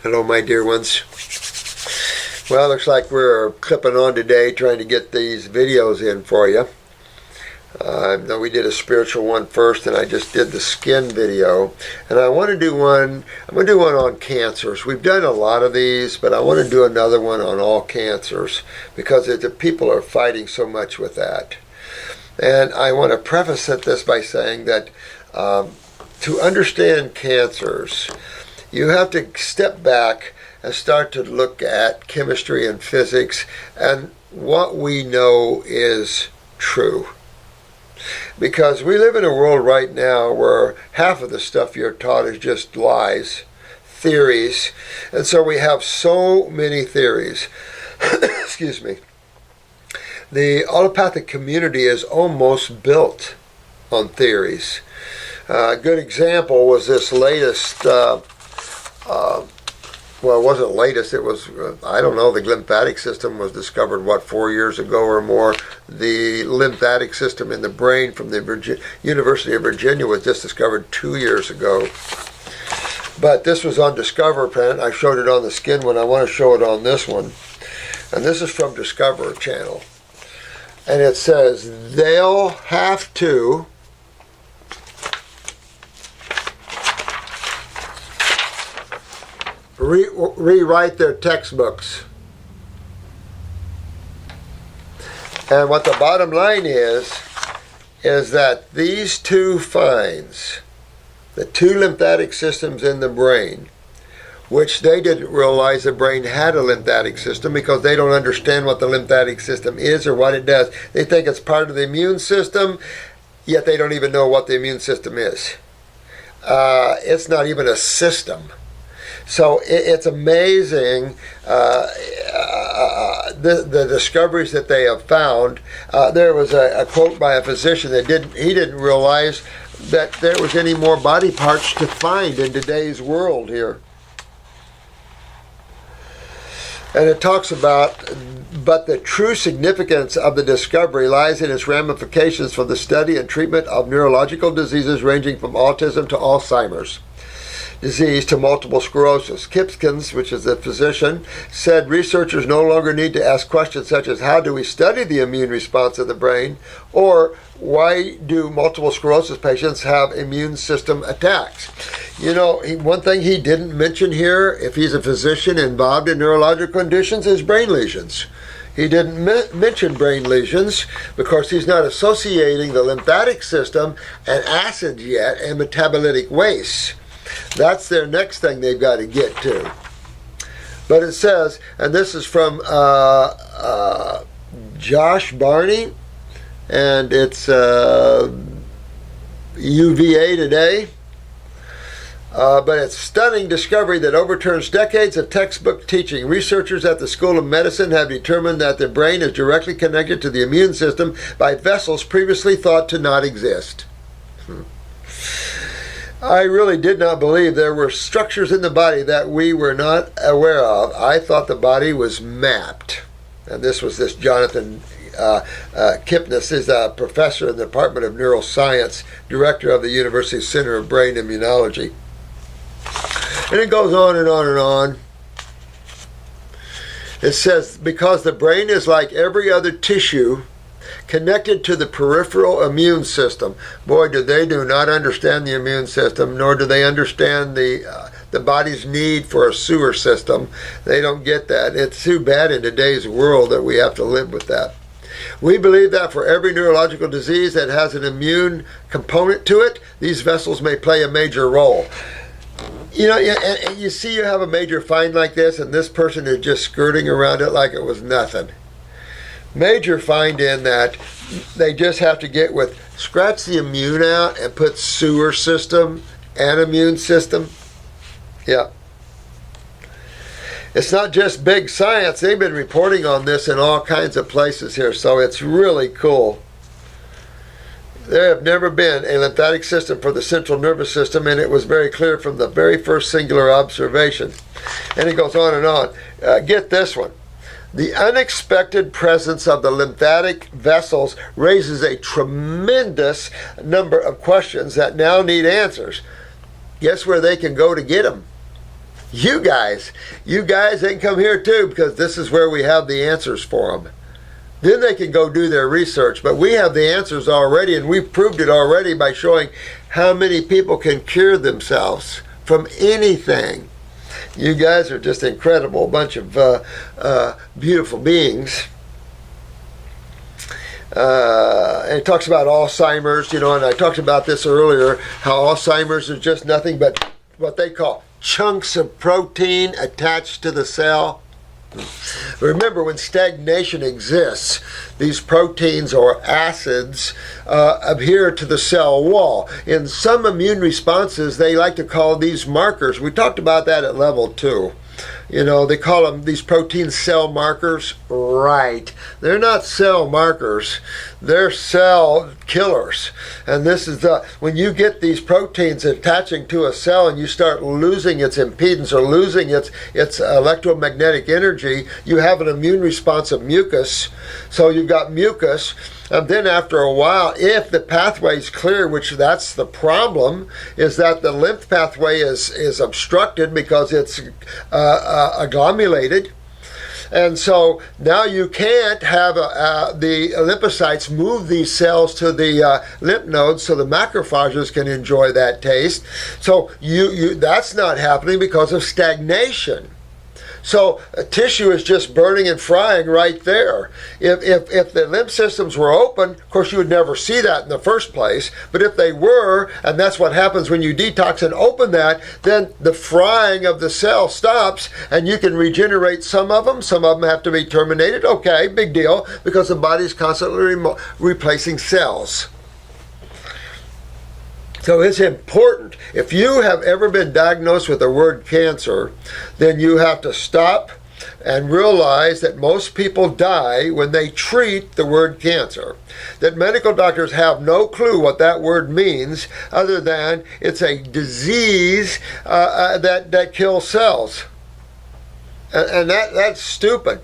Hello, my dear ones. Well, looks like we're clipping on today trying to get these videos in for you. No, we did a spiritual one first, and I just did the skin video. And I want to do one, I'm going to do one on cancers. We've done a lot of these, but I want to do another one on all cancers because the people are fighting so much with that. And I want to preface this by saying that to understand cancers, you have to step back and start to look at chemistry and physics and what we know is true. Because we live in a world right now where half of the stuff you're taught is just lies, theories, and so we have so many theories. Excuse me. The allopathic community is almost built on theories. A good example was this latest well, it wasn't latest, it was, I don't know, the lymphatic system was discovered, 4 years ago or more. The lymphatic system in the brain from the University of Virginia was just discovered 2 years ago. But this was on Discover Planet. I showed it on the skin one. I want to show it on this one. And this is from Discover Channel. And it says, they'll have to rewrite their textbooks. And what the bottom line is that these two finds, the two lymphatic systems in the brain, which they didn't realize the brain had a lymphatic system because they don't understand what the lymphatic system is or what it does. They think it's part of the immune system, yet they don't even know what the immune system is. It's not even a system. So it's amazing the discoveries that they have found. There was a quote by a physician that he didn't realize that there was any more body parts to find in today's world here. And it talks about, but the true significance of the discovery lies in its ramifications for the study and treatment of neurological diseases ranging from autism to Alzheimer's disease to multiple sclerosis. Kipkins, which is a physician, said researchers no longer need to ask questions such as how do we study the immune response of the brain, or why do multiple sclerosis patients have immune system attacks. You know, one thing he didn't mention here, if he's a physician involved in neurological conditions, is brain lesions. He didn't mention brain lesions because he's not associating the lymphatic system and acids yet and metabolitic waste. That's their next thing they've got to get to. But it says, and this is from Josh Barney, and it's UVA Today. But it's a stunning discovery that overturns decades of textbook teaching. Researchers at the School of Medicine have determined that the brain is directly connected to the immune system by vessels previously thought to not exist. I really did not believe there were structures in the body that we were not aware of. I thought the body was mapped. And this Jonathan Kipnis is a professor in the Department of Neuroscience, director of the University Center of Brain Immunology. And it goes on and on and on. It says, because the brain is like every other tissue connected to the peripheral immune system. Boy, do not understand the immune system, nor do they understand the body's need for a sewer system. They don't get that. It's too bad in today's world that we have to live with that. We believe that for every neurological disease that has an immune component to it, these vessels may play a major role. You know, and you see you have a major find like this, and this person is just skirting around it like it was nothing. Major find in that they just have to get with, scratch the immune out and put sewer system and immune system. Yeah. It's not just big science. They've been reporting on this in all kinds of places here, so it's really cool. There have never been a lymphatic system for the central nervous system, and it was very clear from the very first singular observation. And it goes on and on. Get this one. The unexpected presence of the lymphatic vessels raises a tremendous number of questions that now need answers. Guess where they can go to get them? You guys. You guys, they can come here too, because this is where we have the answers for them. Then they can go do their research. But we have the answers already, and we've proved it already by showing how many people can cure themselves from anything. You guys are just incredible, bunch of beautiful beings. And it talks about Alzheimer's, and I talked about this earlier, how Alzheimer's is just nothing but what they call chunks of protein attached to the cell. Remember, when stagnation exists, these proteins or acids adhere to the cell wall. In some immune responses, they like to call these markers. We talked about that at level 2. They call them, these proteins, cell markers. Right. They're not cell markers. They're cell killers. And this is when you get these proteins attaching to a cell and you start losing its impedance or losing its electromagnetic energy, you have an immune response of mucus. So you've got mucus. And then after a while, if the pathway is clear, which that's the problem, is that the lymph pathway is obstructed because it's agglomerated. And so now you can't have the lymphocytes move these cells to the lymph nodes so the macrophages can enjoy that taste. So that's not happening because of stagnation. So tissue is just burning and frying right there. If the lymph systems were open, of course you would never see that in the first place. But if they were, and that's what happens when you detox and open that, then the frying of the cell stops and you can regenerate some of them. Some of them have to be terminated. Okay, big deal, because the body's constantly replacing cells. So it's important. If you have ever been diagnosed with the word cancer, then you have to stop and realize that most people die when they treat the word cancer. That medical doctors have no clue what that word means other than it's a disease that kills cells. And that's stupid.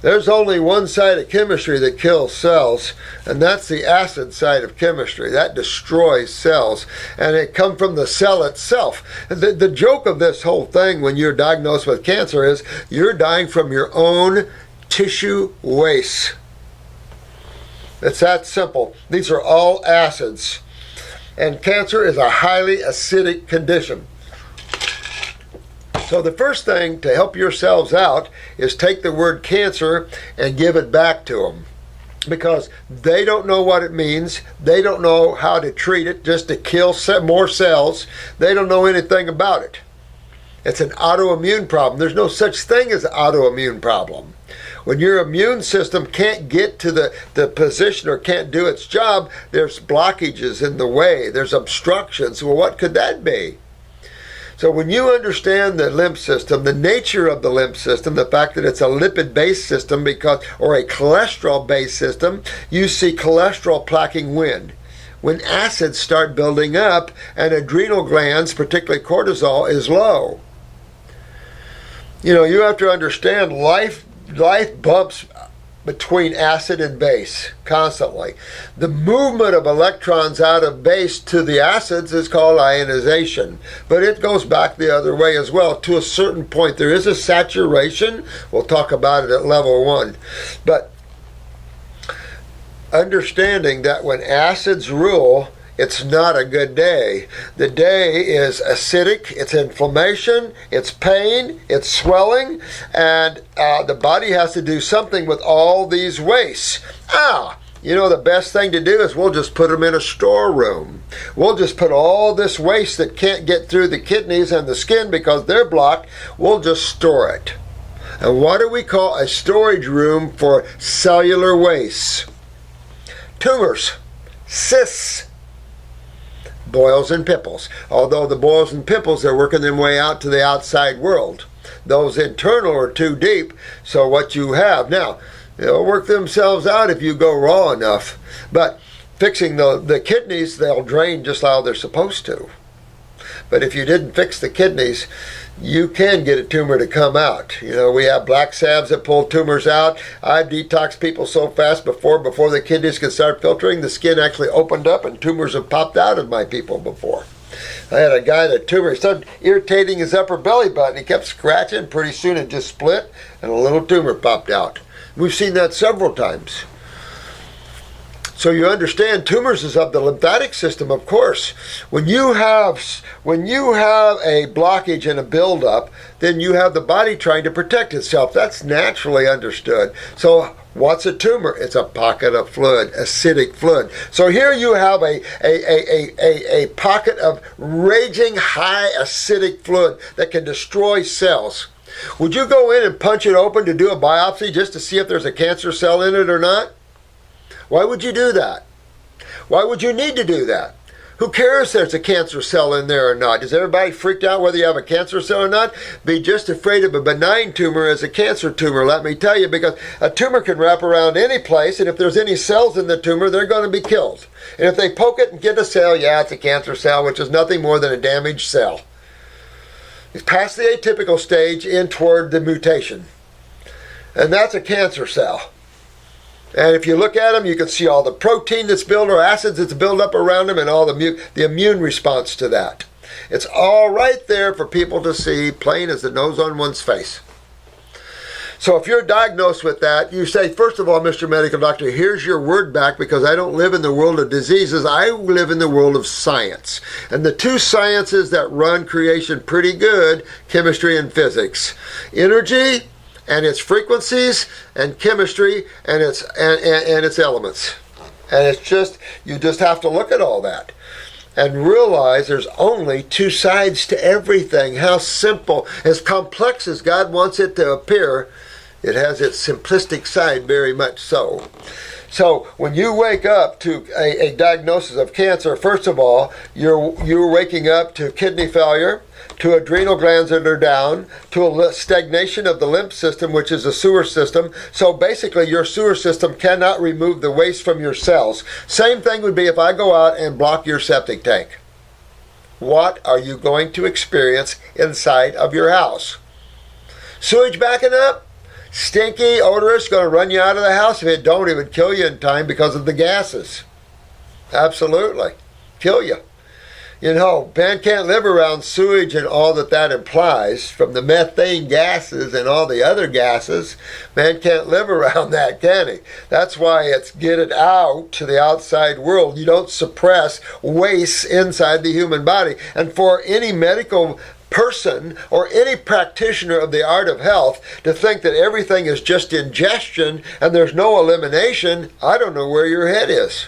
There's only one side of chemistry that kills cells, and that's the acid side of chemistry. That destroys cells, and it comes from the cell itself. The joke of this whole thing when you're diagnosed with cancer is you're dying from your own tissue waste. It's that simple. These are all acids, and cancer is a highly acidic condition. So the first thing to help yourselves out is take the word cancer and give it back to them, because they don't know what it means. They don't know how to treat it, just to kill more cells. They don't know anything about it. It's an autoimmune problem. There's no such thing as an autoimmune problem. When your immune system can't get to the position or can't do its job, there's blockages in the way. There's obstructions. Well, what could that be? So when you understand the lymph system, the nature of the lymph system, the fact that it's a lipid-based system or a cholesterol-based system, you see cholesterol plaquing when acids start building up and adrenal glands, particularly cortisol, is low. You have to understand life bumps between acid and base constantly. The movement of electrons out of base to the acids is called ionization, but it goes back the other way as well. To a certain point, there is a saturation. We'll talk about it at level 1. But understanding that when acids rule, it's not a good day. The day is acidic, it's inflammation, it's pain, it's swelling, and the body has to do something with all these wastes. The best thing to do is we'll just put them in a storeroom. We'll just put all this waste that can't get through the kidneys and the skin because they're blocked, we'll just store it. And what do we call a storage room for cellular waste? Tumors, cysts, boils and pimples. Although the boils and pimples, they're working their way out to the outside world. Those internal are too deep, so what you have now, they'll work themselves out if you go raw enough. But fixing the kidneys, they'll drain just how they're supposed to. But if you didn't fix the kidneys, you can get a tumor to come out. You know, we have black salves that pull tumors out. I've detoxed people so fast before the kidneys can start filtering, the skin actually opened up and tumors have popped out of my people before. I had a guy that tumor, he started irritating his upper belly button. He kept scratching, pretty soon it just split and a little tumor popped out. We've seen that several times. So you understand, tumors is of the lymphatic system, of course. When you have a blockage and a buildup, then you have the body trying to protect itself. That's naturally understood. So what's a tumor? It's a pocket of fluid, acidic fluid. So here you have a pocket of raging high acidic fluid that can destroy cells. Would you go in and punch it open to do a biopsy just to see if there's a cancer cell in it or not? Why would you do that? Why would you need to do that? Who cares if there's a cancer cell in there or not? Is everybody freaked out whether you have a cancer cell or not? Be just afraid of a benign tumor as a cancer tumor, let me tell you, because a tumor can wrap around any place, and if there's any cells in the tumor, they're going to be killed. And if they poke it and get a cell, yeah, it's a cancer cell, which is nothing more than a damaged cell. It's past the atypical stage in toward the mutation. And that's a cancer cell. And if you look at them, you can see all the protein that's built or acids that's built up around them and all the immune response to that. It's all right there for people to see, plain as the nose on one's face. So if you're diagnosed with that, you say, first of all, Mr. Medical Doctor, here's your word back, because I don't live in the world of diseases. I live in the world of science. And the two sciences that run creation pretty good, chemistry and physics. Energy and its frequencies, and chemistry and its elements. And it's just, you just have to look at all that and realize there's only two sides to everything. How simple, as complex as God wants it to appear, it has its simplistic side very much so. So when you wake up to a diagnosis of cancer, first of all, you're waking up to kidney failure, to adrenal glands that are down, to a stagnation of the lymph system, which is a sewer system. So basically your sewer system cannot remove the waste from your cells. Same thing would be if I go out and block your septic tank. What are you going to experience inside of your house? Sewage backing up? Stinky, odorous, going to run you out of the house. If it don't, it would kill you in time because of the gases. Absolutely. Kill you. You know, man can't live around sewage and all that implies, from the methane gases and all the other gases. Man can't live around that, can he? That's why it's get it out to the outside world. You don't suppress waste inside the human body. And for any medical person or any practitioner of the art of health to think that everything is just ingestion and there's no elimination, I don't know where your head is.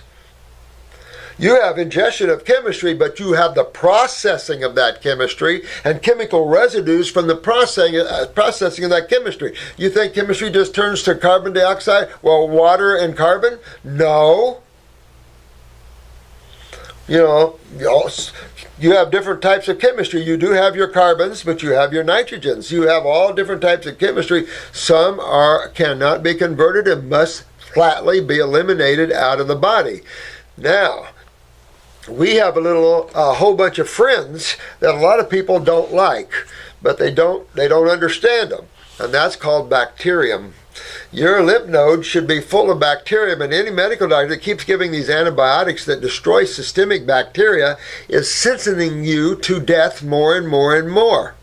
You have ingestion of chemistry, but you have the processing of that chemistry and chemical residues from the processing of that chemistry. You think chemistry just turns to carbon dioxide, well, water and carbon? No. You know, you have different types of chemistry. You do have your carbons, but you have your nitrogens. You have all different types of chemistry. Some cannot be converted and must flatly be eliminated out of the body. Now, we have a whole bunch of friends that a lot of people don't like, but they don't understand them, and that's called bacterium. Your lymph node should be full of bacterium, and any medical doctor that keeps giving these antibiotics that destroy systemic bacteria is sentencing you to death more and more and more.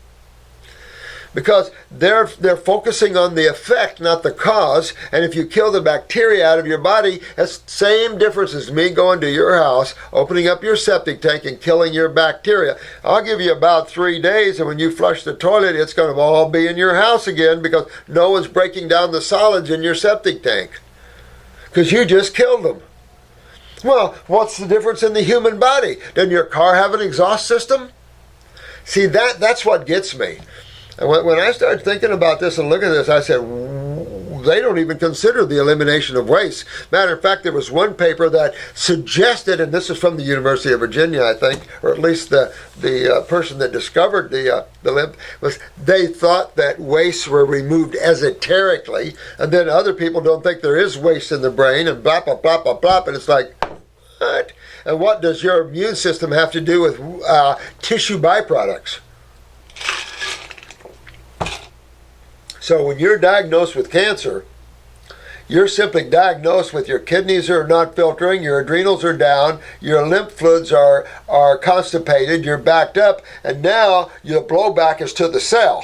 Because they're focusing on the effect, not the cause. And if you kill the bacteria out of your body, that's the same difference as me going to your house, opening up your septic tank and killing your bacteria. I'll give you about 3 days, and when you flush the toilet, it's going to all be in your house again, because no one's breaking down the solids in your septic tank, because you just killed them. Well, what's the difference in the human body? Doesn't your car have an exhaust system? See, that's what gets me. And when I started thinking about this and looking at this, I said, they don't even consider the elimination of waste. Matter of fact, there was one paper that suggested, and this is from the University of Virginia, I think, or at least the person that discovered the lymph, was they thought that wastes were removed esoterically, and then other people don't think there is waste in the brain, and blah, blah, blah, blah, blah, and it's like, What? And what does your immune system have to do with tissue byproducts? So when you're diagnosed with cancer, you're simply diagnosed with your kidneys are not filtering, your adrenals are down, your lymph fluids are constipated, you're backed up, and now your blowback is to the cell.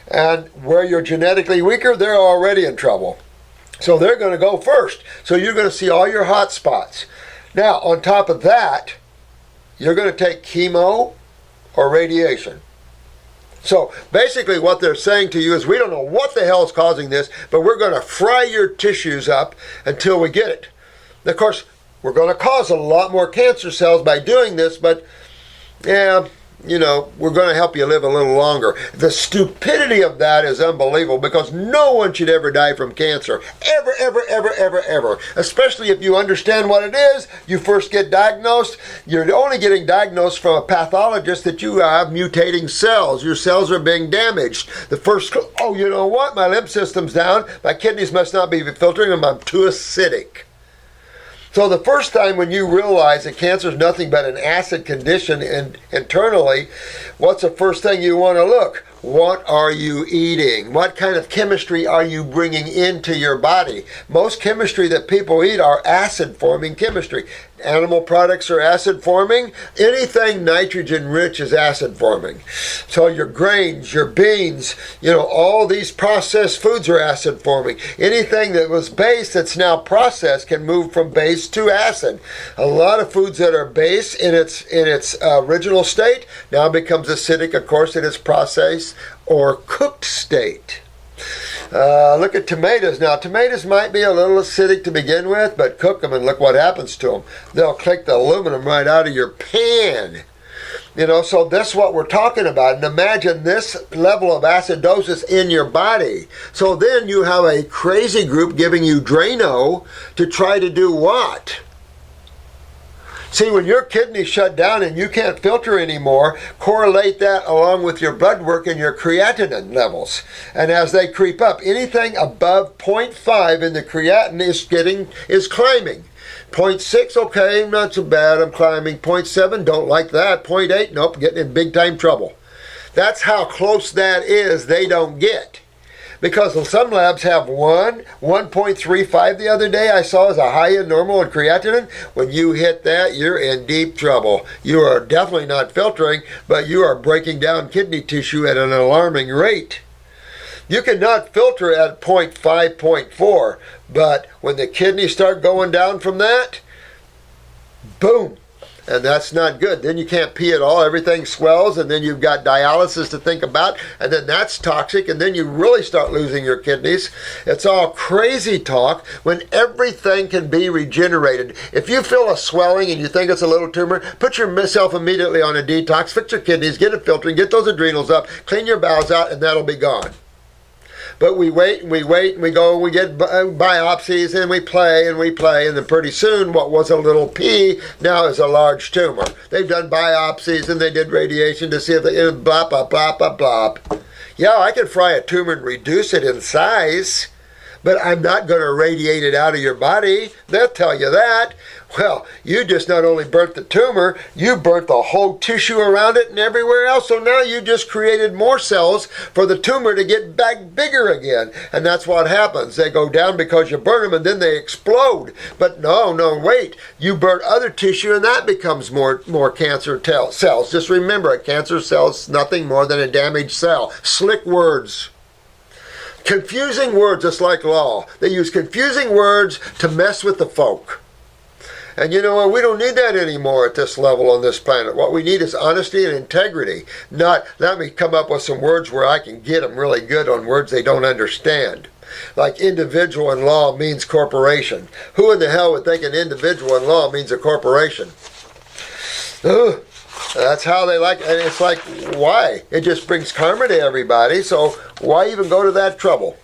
And where you're genetically weaker, they're already in trouble. So they're going to go first. So you're going to see all your hot spots. Now, on top of that, you're going to take chemo or radiation. So basically what they're saying to you is, we don't know what the hell is causing this, but we're going to fry your tissues up until we get it. And of course, we're going to cause a lot more cancer cells by doing this, but yeah, you know, we're going to help you live a little longer. The stupidity of that is unbelievable, because no one should ever die from cancer. Ever, ever, ever, ever, ever. Especially if you understand what it is. You first get diagnosed. You're only getting diagnosed from a pathologist that you have mutating cells. Your cells are being damaged. The first, oh, you know what? My lymph system's down. My kidneys must not be filtering them. I'm too acidic. So the first time when you realize that cancer is nothing but an acid condition internally, what's the first thing you want to look? What are you eating? What kind of chemistry are you bringing into your body? Most chemistry that people eat are acid-forming chemistry. Animal products are acid-forming. Anything nitrogen-rich is acid-forming. So your grains, your beans, you know, all these processed foods are acid-forming. Anything that was base that's now processed can move from base to acid. A lot of foods that are base in its original state now becomes acidic, of course, in its processed or cooked state. Look at tomatoes. Now, tomatoes might be a little acidic to begin with, but cook them and look what happens to them. They'll click the aluminum right out of your pan. You know, so that's what we're talking about. And imagine this level of acidosis in your body. So then you have a crazy group giving you Drano to try to do what? See, when your kidneys shut down and you can't filter anymore, correlate that along with your blood work and your creatinine levels. And as they creep up, anything above 0.5 in the creatinine is climbing. 0.6, okay, not so bad, I'm climbing. 0.7, don't like that. 0.8, nope, getting in big time trouble. That's how close that is they don't get. Because some labs have 1.35 the other day I saw as a high in normal in creatinine. When you hit that, you're in deep trouble. You are definitely not filtering, but you are breaking down kidney tissue at an alarming rate. You cannot filter at 0.5, 0.4, but when the kidneys start going down from that, boom. And that's not good. Then you can't pee at all. Everything swells, and then you've got dialysis to think about, and then that's toxic, and then you really start losing your kidneys. It's all crazy talk when everything can be regenerated. If you feel a swelling and you think it's a little tumor, put yourself immediately on a detox, fix your kidneys, get it filtering, get those adrenals up, clean your bowels out, and that'll be gone. But we wait and we wait and we go and we get biopsies and we play, and then pretty soon what was a little pea now is a large tumor. They've done biopsies and they did radiation to see if they blah, blah, blah, blah, blah. Yeah, I can fry a tumor and reduce it in size, but I'm not going to radiate it out of your body. They'll tell you that. Well, you just not only burnt the tumor, you burnt the whole tissue around it and everywhere else. So now you just created more cells for the tumor to get back bigger again. And that's what happens. They go down because you burn them and then they explode. But no, wait. You burn other tissue and that becomes more cancer cells. Just remember, a cancer cell is nothing more than a damaged cell. Slick words. Confusing words, just like law. They use confusing words to mess with the folk. And you know what? We don't need that anymore at this level on this planet. What we need is honesty and integrity. Not let me come up with some words where I can get them really good on words they don't understand. Like individual in law means corporation. Who in the hell would think an individual in law means a corporation? Ugh. That's how they like it. And it's like, why? It just brings karma to everybody, so why even go to that trouble?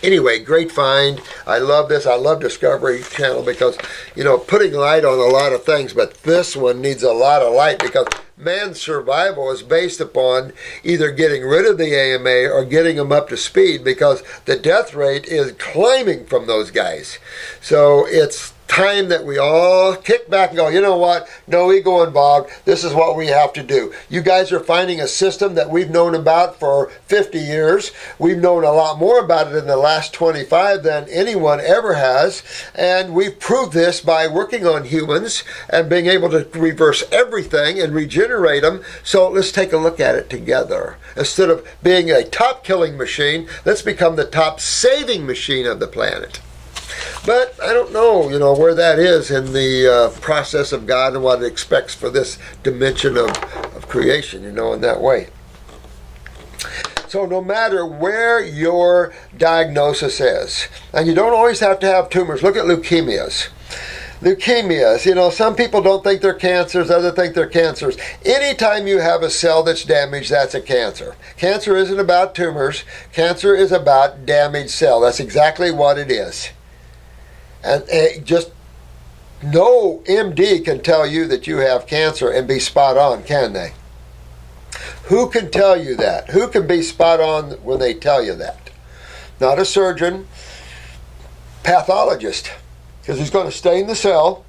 Anyway, great find. I love this. I love Discovery Channel because, you know, putting light on a lot of things, but this one needs a lot of light because man's survival is based upon either getting rid of the AMA or getting them up to speed because the death rate is climbing from those guys. So it's time that we all kick back and go, you know what, no ego involved, this is what we have to do. You guys are finding a system that we've known about for 50 years. We've known a lot more about it in the last 25 than anyone ever has, and we've proved this by working on humans and being able to reverse everything and regenerate them. So let's take a look at it together. Instead of being a top killing machine, let's become the top saving machine of the planet. But I don't know, where that is in the process of God and what it expects for this dimension of creation, in that way. So no matter where your diagnosis is, and you don't always have to have tumors. Look at leukemias. Leukemias, some people don't think they're cancers, others think they're cancers. Anytime you have a cell that's damaged, that's a cancer. Cancer isn't about tumors. Cancer is about damaged cell. That's exactly what it is. And just no MD can tell you that you have cancer and be spot on, can they? Who can tell you that? Who can be spot on when they tell you that? Not a surgeon, pathologist, because he's going to stain the cell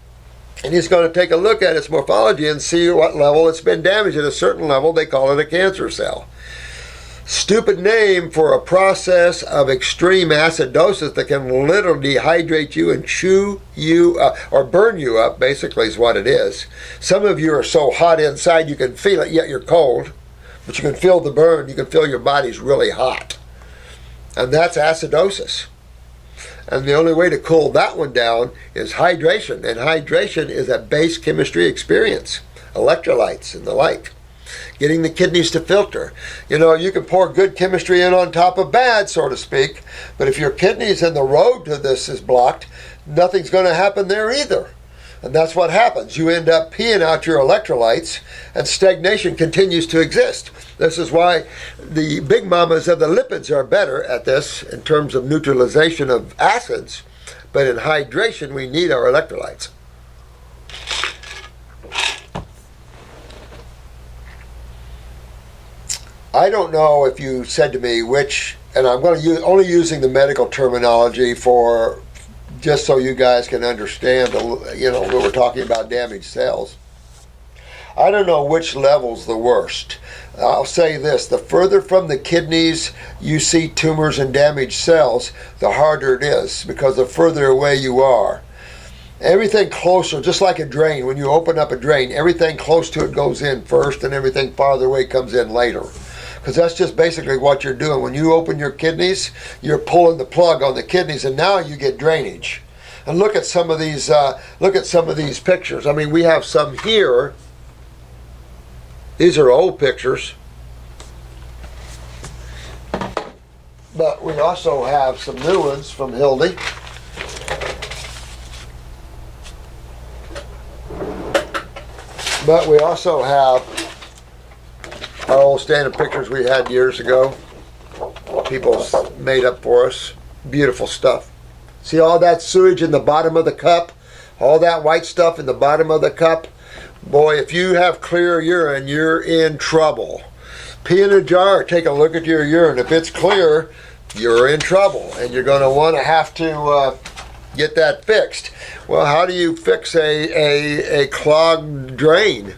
and he's going to take a look at its morphology and see what level it's been damaged. At a certain level, they call it a cancer cell. Stupid name for a process of extreme acidosis that can literally dehydrate you and chew you or burn you up, basically is what it is. Some of you are so hot inside you can feel it, yet you're cold. But you can feel the burn. You can feel your body's really hot. And that's acidosis. And the only way to cool that one down is hydration. And hydration is a base chemistry experience. Electrolytes and the like. Getting the kidneys to filter. You can pour good chemistry in on top of bad, so to speak, but if your kidneys and the road to this is blocked, nothing's going to happen there either. And that's what happens. You end up peeing out your electrolytes, and stagnation continues to exist. This is why the big mamas of the lipids are better at this in terms of neutralization of acids, but in hydration we need our electrolytes. I don't know if you said to me which, and I'm going to use only using the medical terminology for just so you guys can understand, when we're talking about damaged cells. I don't know which level's the worst. I'll say this, the further from the kidneys you see tumors and damaged cells, the harder it is, because the further away you are. Everything closer, just like a drain, when you open up a drain, everything close to it goes in first and everything farther away comes in later. Because that's just basically what you're doing. When you open your kidneys, you're pulling the plug on the kidneys, and now you get drainage. And look at some of these. Pictures. I mean, we have some here. These are old pictures, but we also have some new ones from Hildy. But we also have our old standard pictures we had years ago. People made up for us. Beautiful stuff. See all that sewage in the bottom of the cup? All that white stuff in the bottom of the cup? Boy, if you have clear urine, you're in trouble. Pee in a jar, take a look at your urine. If it's clear, you're in trouble. And you're going to have to get that fixed. Well, how do you fix a clogged drain?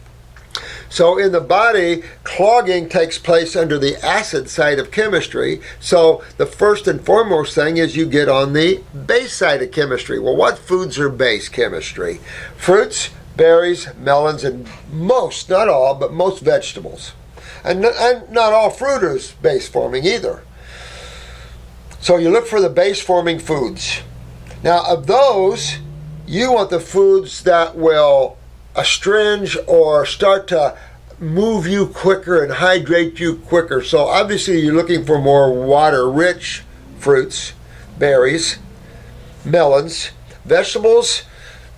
So in the body, clogging takes place under the acid side of chemistry. So the first and foremost thing is you get on the base side of chemistry. Well, what foods are base chemistry? Fruits, berries, melons, and most, not all, but most vegetables. And not all fruit is base forming either. So you look for the base forming foods. Now of those, you want the foods that will astringe or start to move you quicker and hydrate you quicker. So obviously you're looking for more water-rich fruits, berries, melons. Vegetables,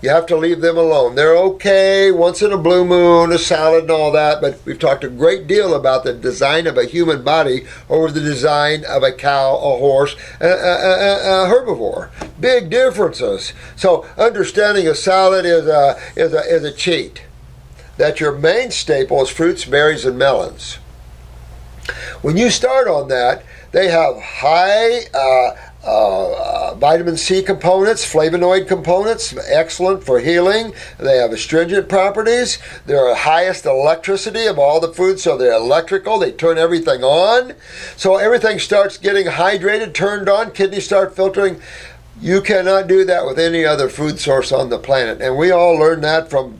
you have to leave them alone. They're okay once in a blue moon, a salad and all that, but we've talked a great deal about the design of a human body over the design of a cow, a horse, a herbivore. Big differences. So understanding a salad is a cheat. That your main staple is fruits, berries, and melons. When you start on that, they have high vitamin C components, flavonoid components, excellent for healing. They have astringent properties. They're the highest electricity of all the foods, so they're electrical. They turn everything on. So everything starts getting hydrated, turned on, kidneys start filtering. You cannot do that with any other food source on the planet. And we all learned that from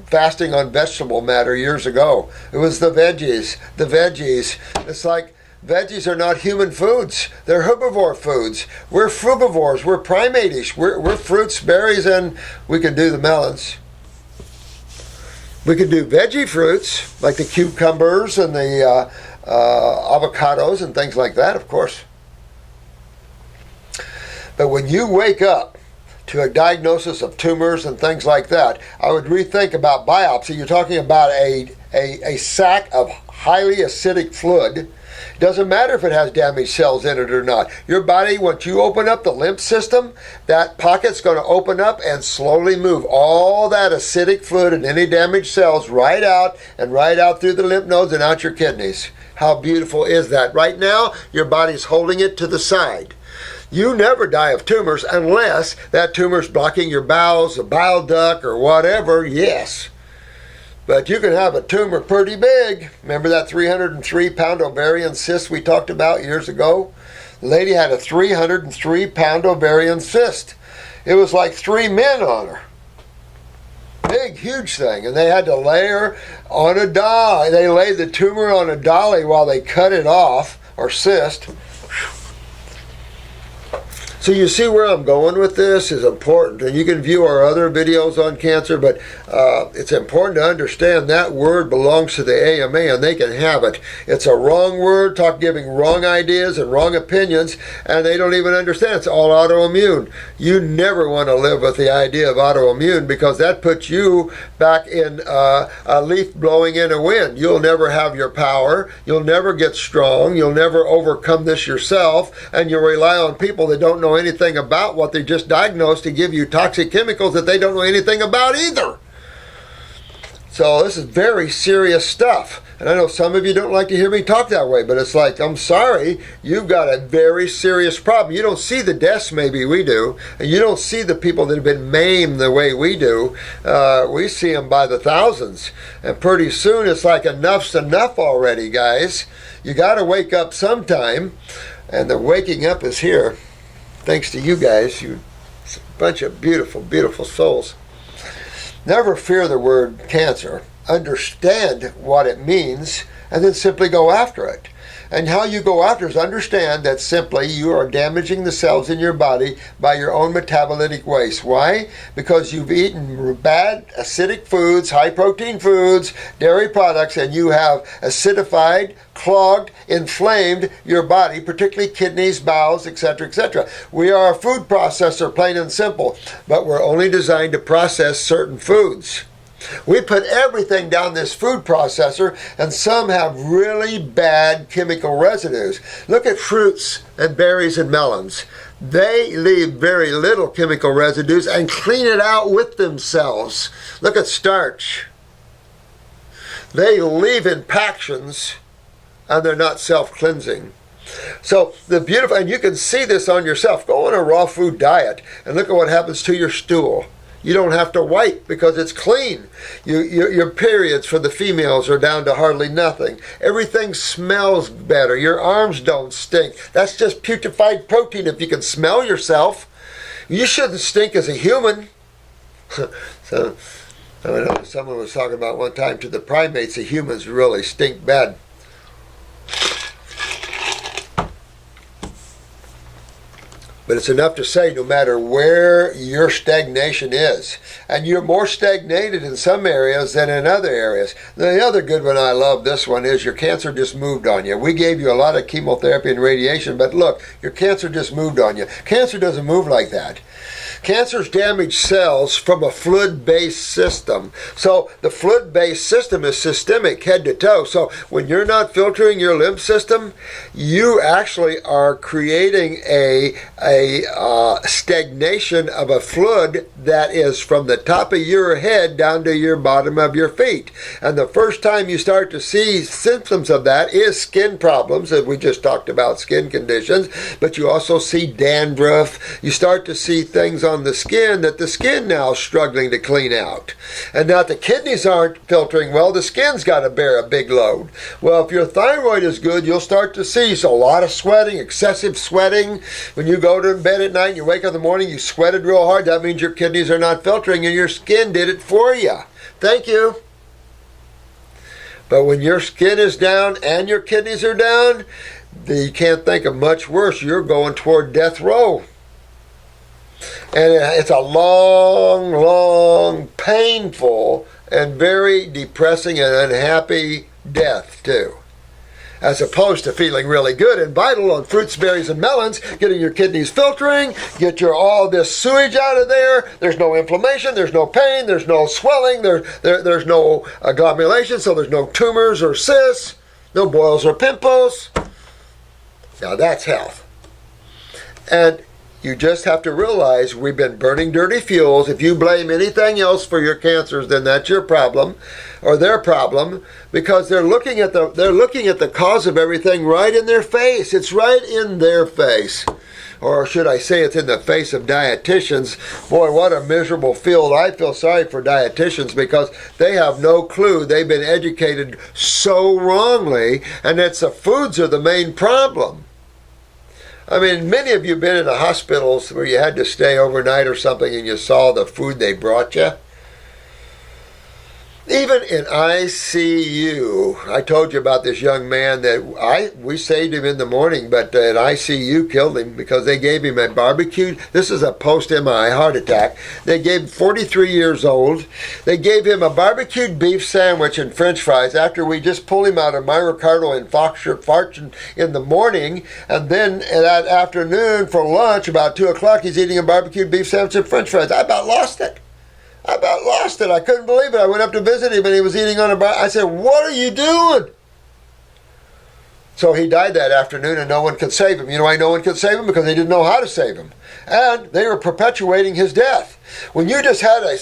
fasting on vegetable matter years ago. It was the veggies. It's like, veggies are not human foods. They're herbivore foods. We're frugivores. We're primate-ish. We're fruits, berries, and we can do the melons. We can do veggie fruits, like the cucumbers and the avocados and things like that, of course. But when you wake up to a diagnosis of tumors and things like that, I would rethink about biopsy. You're talking about a sac of highly acidic fluid. Doesn't matter if it has damaged cells in it or not. Your body, once you open up the lymph system, that pocket's going to open up and slowly move all that acidic fluid and any damaged cells right out through the lymph nodes and out your kidneys. How beautiful is that? Right now, your body's holding it to the side. You never die of tumors unless that tumor's blocking your bowels, a bile duct, or whatever, yes. But you can have a tumor pretty big. Remember that 303-pound ovarian cyst we talked about years ago? The lady had a 303-pound ovarian cyst. It was like 3 men on her. Big, huge thing. And they had to lay her on a dolly. They laid the tumor on a dolly while they cut it off, or cyst. So you see where I'm going with this is important, and you can view our other videos on cancer, but it's important to understand that word belongs to the AMA, and they can have it. It's a wrong word, giving wrong ideas and wrong opinions, and they don't even understand. It's all autoimmune. You never want to live with the idea of autoimmune, because that puts you back in a leaf blowing in a wind. You'll never have your power. You'll never get strong. You'll never overcome this yourself, and you'll rely on people that don't know anything about what they just diagnosed to give you toxic chemicals that they don't know anything about either. So this is very serious stuff. And I know some of you don't like to hear me talk that way, but it's like, I'm sorry, you've got a very serious problem. You don't see the deaths maybe we do, and you don't see the people that have been maimed the way we do. We see them by the thousands. And pretty soon it's like enough's enough already, guys. You got to wake up sometime, and the waking up is here. Thanks to you guys, you a bunch of beautiful, beautiful souls. Never fear the word cancer. Understand what it means, and then simply go after it. And how you go after is understand that simply you are damaging the cells in your body by your own metabolitic waste. Why? Because you've eaten bad acidic foods, high protein foods, dairy products, and you have acidified, clogged, inflamed your body, particularly kidneys, bowels, etc., etc. We are a food processor, plain and simple, but we're only designed to process certain foods. We put everything down this food processor, and some have really bad chemical residues. Look at fruits and berries and melons. They leave very little chemical residues and clean it out with themselves. Look at starch. They leave impactions, and they're not self-cleansing. So the beautiful, and you can see this on yourself. Go on a raw food diet and look at what happens to your stool. You don't have to wipe because it's clean. Your periods for the females are down to hardly nothing. Everything smells better. Your arms don't stink. That's just putrefied protein. If you can smell yourself, you shouldn't stink as a human. So I know someone was talking about one time to the primates, the humans really stink bad. But it's enough to say no matter where your stagnation is, and you're more stagnated in some areas than in other areas. The other good one, I love this one, is your cancer just moved on you. We gave you a lot of chemotherapy and radiation, but look, your cancer just moved on you. Cancer doesn't move like that. Cancers damage cells from a fluid-based system. So the fluid-based system is systemic, head to toe. So when you're not filtering your lymph system, you actually are creating a stagnation of a fluid that is from the top of your head down to your bottom of your feet. And the first time you start to see symptoms of that is skin problems, as we just talked about, skin conditions, but you also see dandruff. You start to see things on the skin that the skin now is struggling to clean out. And now the kidneys aren't filtering well, the skin's got to bear a big load. Well, if your thyroid is good, you'll start to see a lot of sweating, excessive sweating. When you go to bed at night and you wake up in the morning, you sweated real hard, that means your kidneys are not filtering and your skin did it for you. Thank you. But when your skin is down and your kidneys are down, you can't think of much worse. You're going toward death row. And it's a long, long, painful, and very depressing and unhappy death, too. As opposed to feeling really good and vital on fruits, berries, and melons, getting your kidneys filtering, get all this sewage out of there. There's no inflammation, there's no pain, there's no swelling, there's no agglomeration, so there's no tumors or cysts, no boils or pimples. Now that's health. And you just have to realize we've been burning dirty fuels. If you blame anything else for your cancers, then that's your problem or their problem, because they're looking at the cause of everything right in their face. It's right in their face. Or should I say it's in the face of dietitians. Boy, what a miserable field. I feel sorry for dietitians because they have no clue. They've been educated so wrongly, and it's the foods are the main problem. I mean, many of you have been in the hospitals where you had to stay overnight or something and you saw the food they brought you. Even in ICU, I told you about this young man that we saved him in the morning, but an ICU killed him because they gave him a barbecued, this is a post-MI heart attack, they gave him 43 years old, they gave him a barbecued beef sandwich and french fries after we just pulled him out of myocardial infarction in the morning, and then that afternoon for lunch, about 2 o'clock, he's eating a barbecued beef sandwich and french fries. I about lost it. I couldn't believe it. I went up to visit him and he was eating on a bar. I said, "What are you doing?" So he died that afternoon and no one could save him. You know why no one could save him? Because they didn't know how to save him. And they were perpetuating his death. When you just had a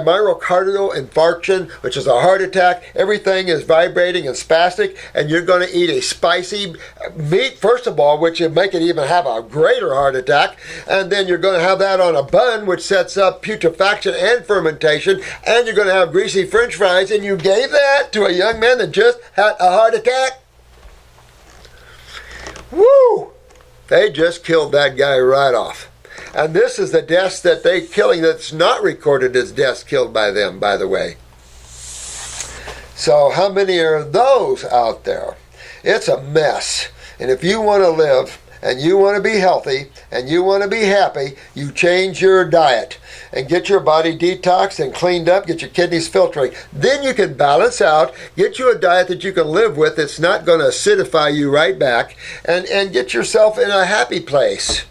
myocardial infarction, which is a heart attack, everything is vibrating and spastic, and you're going to eat a spicy meat, first of all, which would make it even have a greater heart attack, and then you're going to have that on a bun, which sets up putrefaction and fermentation, and you're going to have greasy french fries, and you gave that to a young man that just had a heart attack? Woo! They just killed that guy right off. And this is the deaths that they're killing that's not recorded as deaths killed by them, by the way. So how many are those out there? It's a mess. And if you want to live, and you want to be healthy, and you want to be happy, you change your diet and get your body detoxed and cleaned up, get your kidneys filtering. Then you can balance out, get you a diet that you can live with that's not going to acidify you right back, and get yourself in a happy place.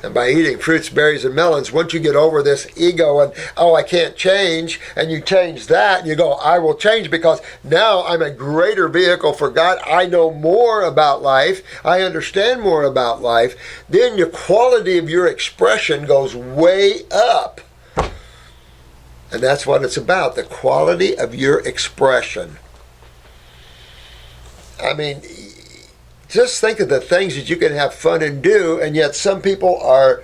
And by eating fruits, berries, and melons, once you get over this ego and, oh, I can't change, and you change that, and you go, I will change because now I'm a greater vehicle for God. I know more about life. I understand more about life. Then the quality of your expression goes way up. And that's what it's about, the quality of your expression. I mean, just think of the things that you can have fun and do, and yet some people are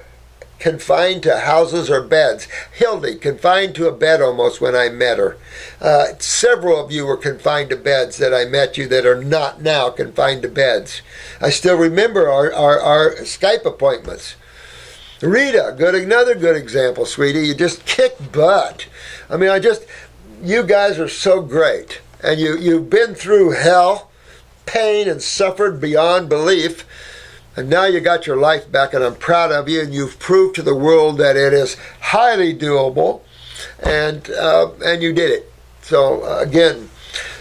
confined to houses or beds. Hildy, confined to a bed almost when I met her. Several of you were confined to beds that I met you that are not now confined to beds. I still remember our Skype appointments. Rita, another good example, sweetie. You just kick butt. I mean, you guys are so great. And you've been through hell, pain, and suffered beyond belief, and now you got your life back, and I'm proud of you, and you've proved to the world that it is highly doable, and you did it. So again,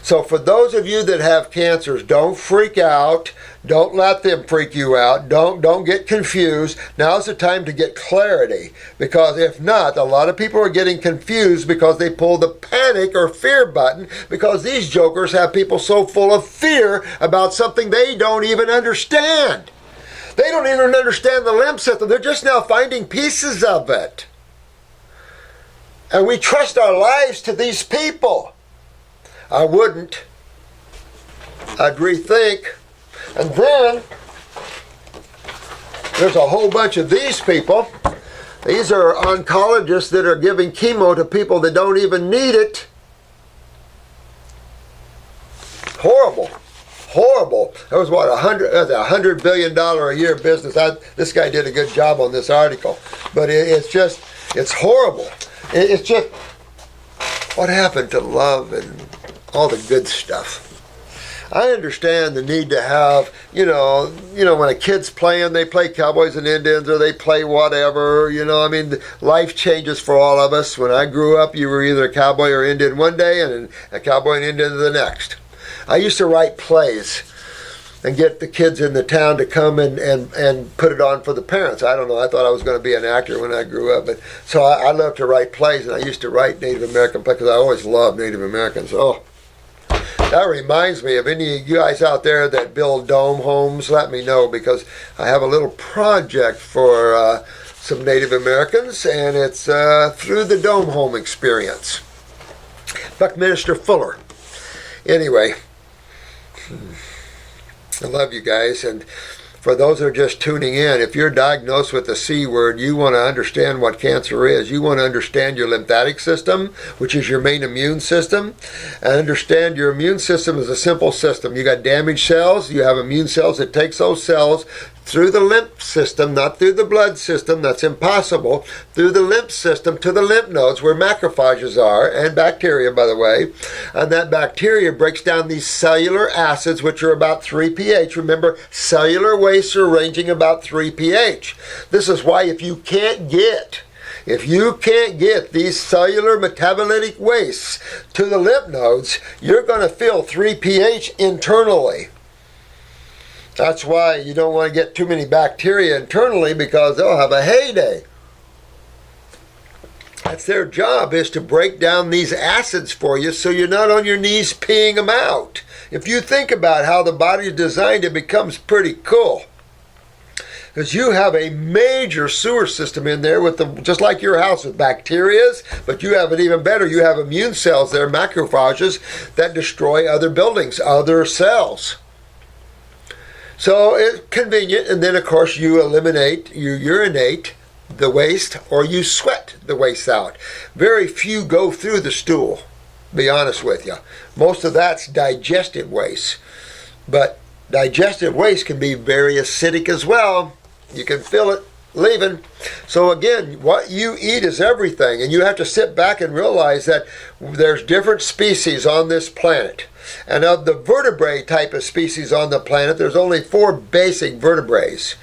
So for those of you that have cancers, don't freak out. Don't let them freak you out. Don't get confused. Now's the time to get clarity, because if not, a lot of people are getting confused because they pull the panic or fear button, because these jokers have people so full of fear about something they don't even understand. They don't even understand the lymph system. They're just now finding pieces of it. And we trust our lives to these people. I wouldn't. I'd rethink. And then there's a whole bunch of these people. These are oncologists that are giving chemo to people that don't even need it. Horrible. Horrible. That was what, $100 billion a year business. This guy did a good job on this article. But it's horrible. It's just, what happened to love and all the good stuff? I understand the need to have, when a kid's playing, they play Cowboys and Indians, or they play whatever, life changes for all of us. When I grew up, you were either a cowboy or Indian one day and a cowboy and Indian the next. I used to write plays and get the kids in the town to come and put it on for the parents. I don't know, I thought I was going to be an actor when I grew up. But so I loved to write plays, and I used to write Native American plays because I always loved Native Americans. Oh, that reminds me of any of you guys out there that build dome homes. Let me know, because I have a little project for some Native Americans, and it's through the dome home experience. Buckminster Fuller. Anyway, I love you guys. And for those that are just tuning in, if you're diagnosed with the C word, you want to understand what cancer is. You want to understand your lymphatic system, which is your main immune system. And understand your immune system is a simple system. You got damaged cells. You have immune cells that takes those cells through the lymph system, not through the blood system. That's impossible. Through the lymph system to the lymph nodes where macrophages are, and bacteria, by the way. And that bacteria breaks down these cellular acids, which are about 3 pH. Remember, cellular wastes are ranging about 3 pH. This is why if you can't get these cellular metabolitic wastes to the lymph nodes, you're going to feel 3 pH internally. That's why you don't want to get too many bacteria internally, because they'll have a heyday. That's their job, is to break down these acids for you so you're not on your knees peeing them out. If you think about how the body is designed, it becomes pretty cool. Because you have a major sewer system in there with just like your house with bacteria, but you have it even better. You have immune cells there, macrophages, that destroy other buildings, other cells. So it's convenient, and then of course you urinate the waste, or you sweat the waste out. Very few go through the stool, be honest with you. Most of that's digestive waste. But digestive waste can be very acidic as well. You can feel it leaving. So again, what you eat is everything, and you have to sit back and realize that there's different species on this planet. And of the vertebrate type of species on the planet, there's only 4 basic vertebrates.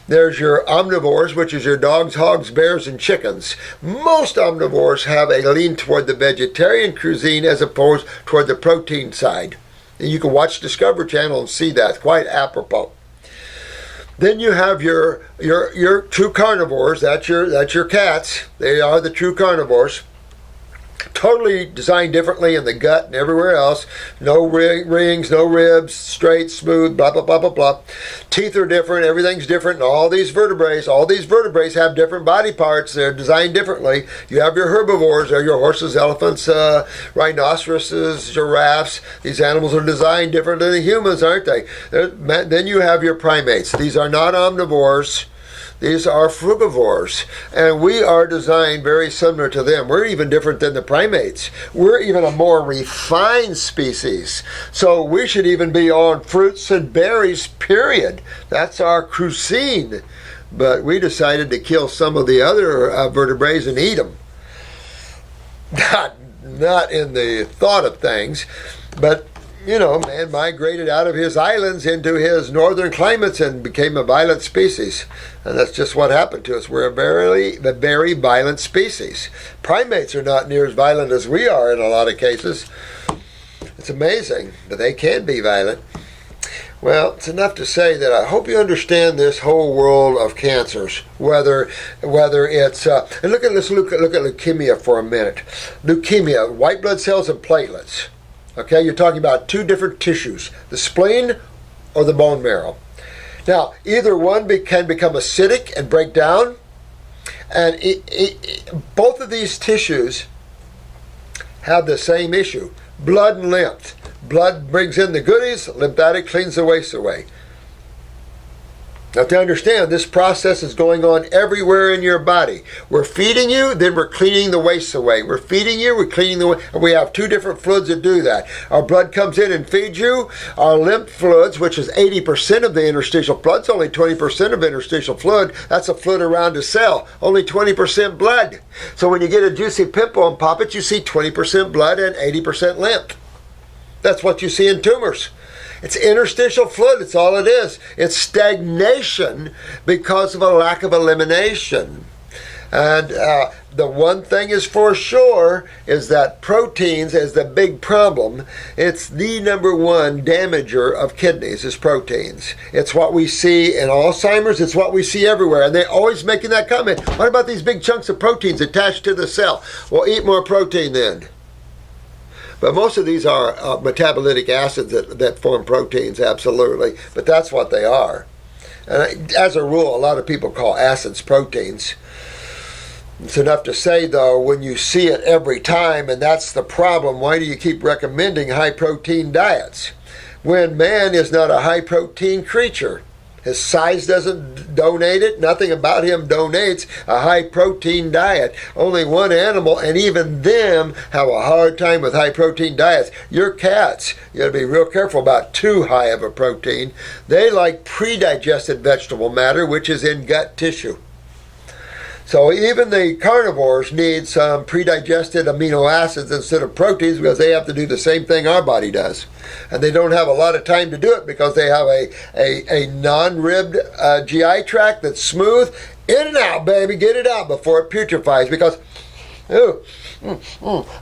There's your omnivores, which is your dogs, hogs, bears, and chickens. Most omnivores have a lean toward the vegetarian cuisine as opposed toward the protein side. And you can watch Discovery Channel and see that. It's quite apropos. Then you have your true carnivores. That's your cats. They are the true carnivores. Totally designed differently in the gut and everywhere else. No rings, no ribs, straight, smooth, blah, blah, blah, blah, blah. Teeth are different, everything's different, and all these vertebrates have different body parts. They're designed differently. You have your herbivores, they're your horses, elephants, rhinoceroses, giraffes. These animals are designed differently than humans, aren't they? Then you have your primates. These are not omnivores. These are frugivores, and we are designed very similar to them. We're even different than the primates. We're even a more refined species. So we should even be on fruits and berries, period. That's our cuisine. But we decided to kill some of the other vertebrates and eat them. Not in the thought of things, but man migrated out of his islands into his northern climates and became a violent species. And that's just what happened to us. We're a very violent species. Primates are not near as violent as we are in a lot of cases. It's amazing, but they can be violent. Well, it's enough to say that I hope you understand this whole world of cancers. Whether it's and let's look at leukemia for a minute. Leukemia, white blood cells and platelets. Okay, you're talking about two different tissues: the spleen or the bone marrow. Now, either one can become acidic and break down, and both of these tissues have the same issue: blood and lymph. Blood brings in the goodies, lymphatic cleans the waste away. Now, to understand, this process is going on everywhere in your body. We're feeding you, then we're cleaning the waste away. We're feeding you, we're cleaning the waste. We have two different fluids that do that. Our blood comes in and feeds you. Our lymph fluids, which is 80% of the interstitial fluid, it's only 20% of interstitial fluid. That's a fluid around a cell. Only 20% blood. So when you get a juicy pimple and pop it, you see 20% blood and 80% lymph. That's what you see in tumors. It's interstitial fluid. It's all it is. It's stagnation because of a lack of elimination. And the one thing is for sure is that proteins is the big problem. It's the number one damager of kidneys is proteins. It's what we see in Alzheimer's. It's what we see everywhere. And they're always making that comment. What about these big chunks of proteins attached to the cell? Well, eat more protein then. But most of these are metabolitic acids that form proteins, absolutely. But that's what they are. And as a rule, a lot of people call acids proteins. It's enough to say, though, when you see it every time, and that's the problem, why do you keep recommending high-protein diets? When man is not a high-protein creature. His size doesn't donate it. Nothing about him donates a high-protein diet. Only one animal, and even them, have a hard time with high-protein diets. Your cats, you got to be real careful about too high of a protein. They like pre-digested vegetable matter, which is in gut tissue. So even the carnivores need some pre-digested amino acids instead of proteins because they have to do the same thing our body does. And they don't have a lot of time to do it because they have a non-ribbed GI tract that's smooth. In and out, baby. Get it out before it putrefies. Because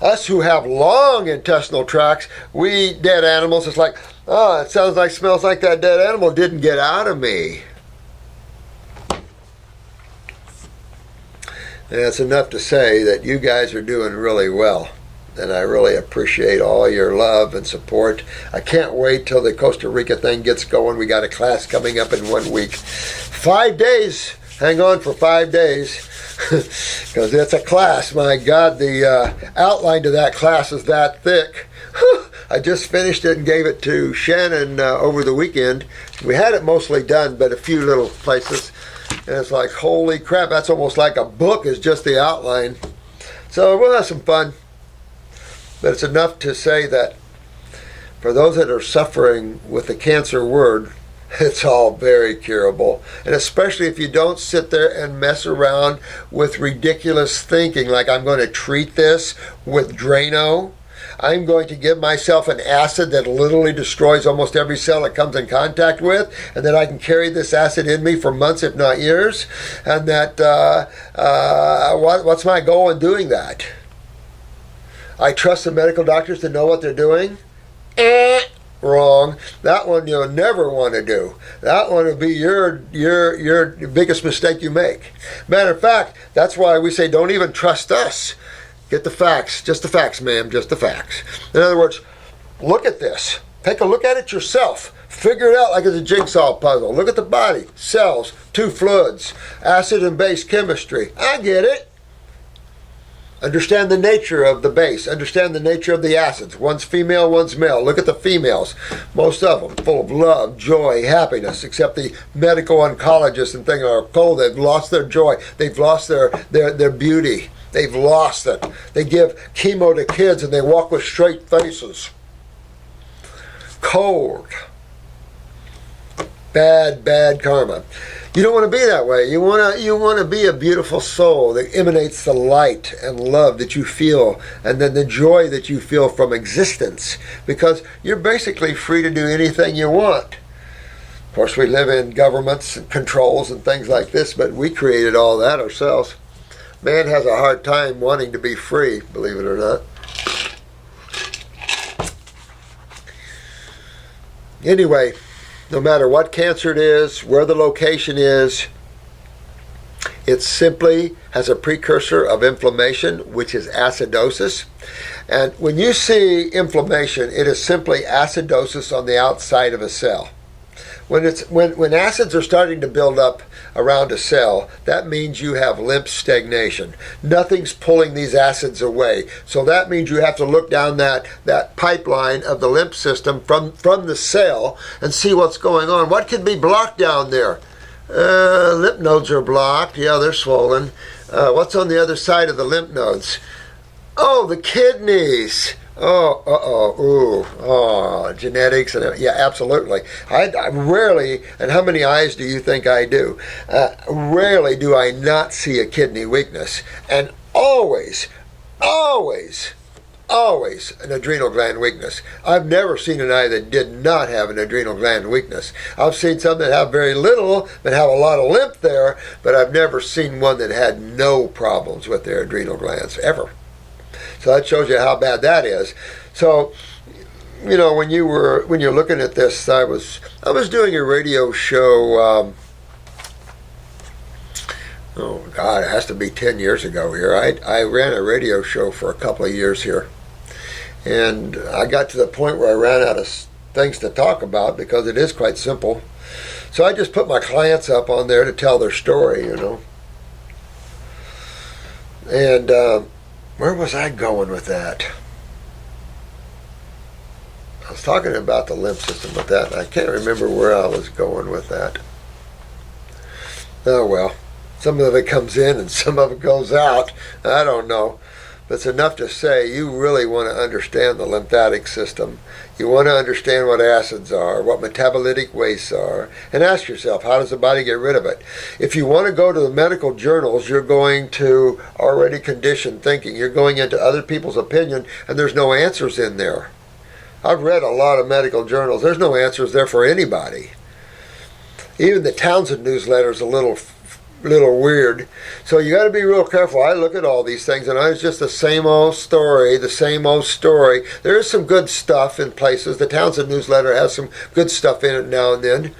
us who have long intestinal tracts, we eat dead animals. It's like, oh, it sounds like, smells like that dead animal didn't get out of me. And it's enough to say that you guys are doing really well. And I really appreciate all your love and support. I can't wait till the Costa Rica thing gets going. We got a class coming up in 1 week. 5 days. Hang on for 5 days. Because it's a class. My God, the outline to that class is that thick. I just finished it and gave it to Shannon over the weekend. We had it mostly done, but a few little places. And it's like, holy crap, that's almost like a book is just the outline. So we'll have some fun. But it's enough to say that for those that are suffering with the cancer word, it's all very curable. And especially if you don't sit there and mess around with ridiculous thinking, like I'm going to treat this with Drano. I'm going to give myself an acid that literally destroys almost every cell it comes in contact with, and that I can carry this acid in me for months, if not years. And that, what's my goal in doing that? I trust the medical doctors to know what they're doing? Wrong. That one you'll never want to do. That one will be your biggest mistake you make. Matter of fact, that's why we say don't even trust us. Get the facts. Just the facts, ma'am. Just the facts. In other words, look at this. Take a look at it yourself. Figure it out like it's a jigsaw puzzle. Look at the body. Cells. Two fluids. Acid and base chemistry. I get it. Understand the nature of the base. Understand the nature of the acids. One's female, one's male. Look at the females. Most of them full of love, joy, happiness, except the medical oncologists and things are cold. They've lost their joy. They've lost their beauty. They've lost it. They give chemo to kids and they walk with straight faces. Cold. Bad, bad karma. You don't want to be that way. You want to be a beautiful soul that emanates the light and love that you feel, and then the joy that you feel from existence, because you're basically free to do anything you want. Of course, we live in governments and controls and things like this, but we created all that ourselves. Man has a hard time wanting to be free, believe it or not. Anyway, no matter what cancer it is, where the location is, it simply has a precursor of inflammation, which is acidosis. And when you see inflammation, it is simply acidosis on the outside of a cell. When acids are starting to build up around a cell, that means you have lymph stagnation. Nothing's pulling these acids away. So that means you have to look down that pipeline of the lymph system from the cell and see what's going on. What could be blocked down there? Lymph nodes are blocked. Yeah, they're swollen. What's on the other side of the lymph nodes? Oh, the kidneys. Genetics, and yeah, absolutely. I rarely, and how many eyes do you think I do? Rarely do I not see a kidney weakness, and always an adrenal gland weakness. I've never seen an eye that did not have an adrenal gland weakness. I've seen some that have very little, that have a lot of lymph there, but I've never seen one that had no problems with their adrenal glands, ever. So that shows you how bad that is. So, you know, when you're looking at this, I was doing a radio show. Oh God, it has to be 10 years ago here. I ran a radio show for a couple of years here, and I got to the point where I ran out of things to talk about because it is quite simple. So I just put my clients up on there to tell their story, you know. And where was I going with that? I was talking about the lymph system with that, and I can't remember where I was going with that. Oh well, some of it comes in and some of it goes out. I don't know. But it's enough to say you really want to understand the lymphatic system. You want to understand what acids are, what metabolitic wastes are, and ask yourself, how does the body get rid of it? If you want to go to the medical journals, you're going to already conditioned thinking. You're going into other people's opinion, and there's no answers in there. I've read a lot of medical journals. There's no answers there for anybody. Even the Townsend newsletter is a little weird. So you got to be real careful. I look at all these things, and it's just the same old story. There is some good stuff in places. The Townsend newsletter has some good stuff in it now and then.